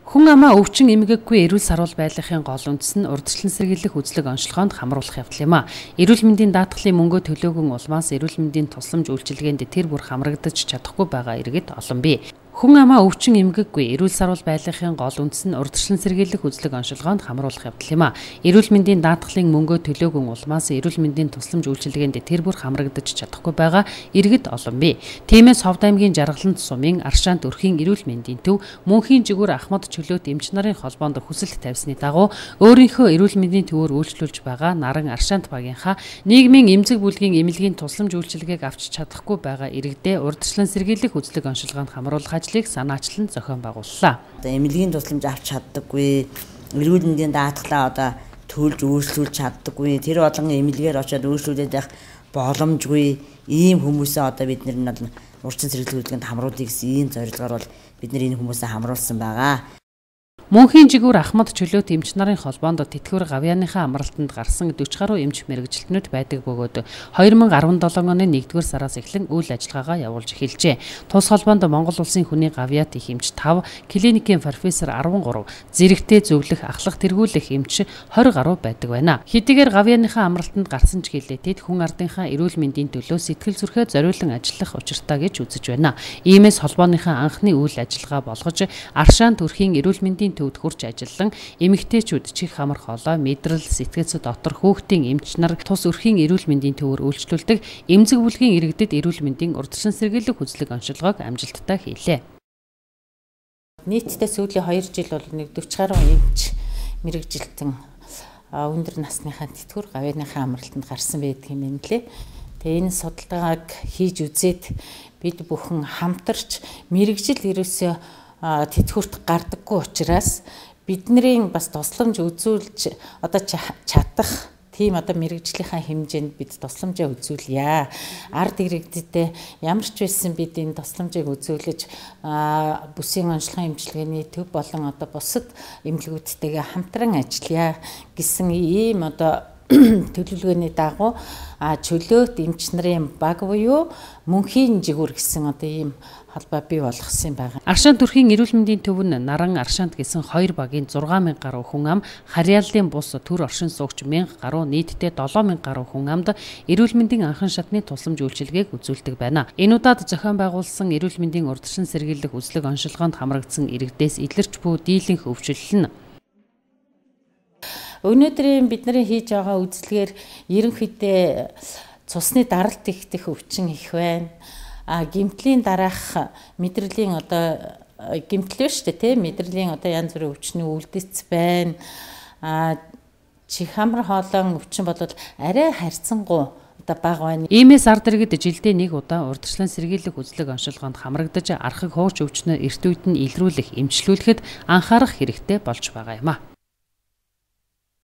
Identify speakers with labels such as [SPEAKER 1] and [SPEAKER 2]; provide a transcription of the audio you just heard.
[SPEAKER 1] Хүн амаа өвчин эмгэггүй эрүүл сарвал байдлын гол үндэс нь урьдчилан сэргийлэх үзлэг онцлогоонд хамруулах явдал юм а. Эрүүл мэндийн даатгалын мөнгө төлөөгүй улмаас эрүүл мэндийн тусламж үйлчилгээнд тэр бүр хамрагдаж чадахгүй байгаа иргэд олон бий. Хүн амаа өвчин эмгэггүй эрүүл сарвал байдлын гол үндэс нь урьдчилан сэргийлэх үзлэг онцлогоонд хамруулах явдал юм а. Эрүүл мэндийн даатгалын мөнгө төлөөгүй улмаас эрүүл мэндийн тусламж үйлчилгээнд тэр бүр хамрагдаж чадахгүй байгаа иргэд олон бий. Тиймээс Ховд аймгийн Жаргалант сумын Аршаант өрхийн эрүүл мэндийн төв мөнхийн жигүүр Ахмад чөлөөт эмч нарын холбоонд хүсэлт тавьсны дагуу өөрийнхөө эрүүл мэндийн төвөөр үйлчлүүлж байгаа Наран Аршаант багийнхаа нийгмийн эмзэг бүлгийн эмнэлгийн тусламж үйлчилгээг авч чадахгүй байгаа иргэдээ урьдчилан сэргийлэх үзлэг онцлогоонд хамруулах ажлыг санаачлан зохион байгууллаа.
[SPEAKER 2] Эмнэлгийн тусламж авч чаддаггүй, эрүүл мэндийн даатгалаа одоо төлж өөрчлүүлж чаддаггүй, тэр болон эмнэлгээр очиод өөрчлүүлээд явах боломжгүй ийм хүмүүсээ одоо бид нэр нь урьдчилан сэргийлэх үзлэгэнд хамруулъя гэсэн ийм зорилгоор бол бид нэр энэ хүмүүсээ хамруулсан байгаа.
[SPEAKER 1] Мөнхийн жигүүр Ахмад чөлөөт эмч нарын холбоонд тэтгэвэр гавьяаныхаа амралтанд гарсан 40 гаруй эмч мэргэжилтнүүд байдаг бөгөөд 2017 оны 1-р сараас эхлэн үйл ажиллагаагаа явуулж эхэлжээ. Тус холбоонд Монгол улсын хүний гавьяат их эмч 5, клиникийн профессор 13, зэрэгтэй зөвлөх, ахлах тэргүүлэх эмч 20 гаруй байдаг байна. Хэдийгээр гавьяаныхаа амралтанд гарсан ч гэлээ тэд хүн ардынхаа эрүүл мэндийн төлөө сэтгэл зүрхээ зориулан ажиллах учиртай гэж үзэж байна. Иймээс холбооныхаа анхны үйл ажиллагаа болгож Аршаант өрхийн эрүүл мэндийн төвд хурж ажиллан эмэгтэйчүүд чих хамар хоолой, мэдрэл, сэтгээс дотор хүүхдийн эмч нар тус өрхийн эрүүл мэндийн төвөөр үйлчлүүлдэг эмзэг бүлгийн иргэдэд эрүүл мэндийн урьдчилан сэргийлэх үзлэг онцлогоог амжилттай хийлээ.
[SPEAKER 3] Нийтдээ сүүлийн 2 жил бол 40 гаруй эмч мэргэжилтэн өндөр насныхаа тэтгэвэр гавьяаныхаа амралтанд гарсан байдаг юм байна лээ. Тэгээ энэ судалгааг хийж үзээд бид бүхэн хамтарч мэргэжил ерөөсөө тэтгэврт гардаггүй учраас бидний бас тусламж үзүүлж одоо чадах тийм одоо мэргэжлийнхаа хэмжээнд бид тусламжаа үзүүлье. Ард иргэдэд ямар ч байсан бид энэ тусламжийг үзүүлж бүсийн онцлогын эмчилгээний төв болон одоо бусад эмнэлгүүдтэйгээ хамтран ажиллая гэсэн ийм одоо төлөвлөгөөний дагуу чөлөөт эмч нарын баг буюу мөнхийн жигүүр гэсэн одоо ийм холбоо бий болгосон байгаа.
[SPEAKER 1] Аршаант өрхийн эрүүл мэндийн төв нь Наран Аршаант гэсэн 2 багийн 6000 гаруй хүн ам, Харьяаллын бус төр оршин суугч 1000 гаруй нийтдээ 7000 гаруй хүн амд эрүүл мэндийн анхан шатны тусламж үйлчилгээг үзүүлдэг байна. Энэ удаад зохион байгуулсан эрүүл мэндийн урьдчилан сэргийлэх үзлэг онцлогоонд хамрагдсан иргэдээс илэрч буй дийлэнх өвчлөл нь
[SPEAKER 3] өнөөдрийн бидний хийж байгаа үзлэгээр ерөнхийдөө цусны даралт ихтэх өвчин их байна. Гэмтлийн дараах мэдрэлийн одоо гэмтэл шүү дээ, мэдрэлийн одоо янз бүрийн өвчний үлдэц байна. Чих хамар хоолойн өвчин бол арай харьцангуй одоо бага байна.
[SPEAKER 1] Иймээс ард иргэд жилдээ нэг удаа урьдчилан сэргийлэх үзлэг онцлогоонд хамрагдаж архаг хууч өвчнөө эрт үед нь илрүүлэх, эмчлүүлэхэд анхаарах хэрэгтэй болж байгаа юм а.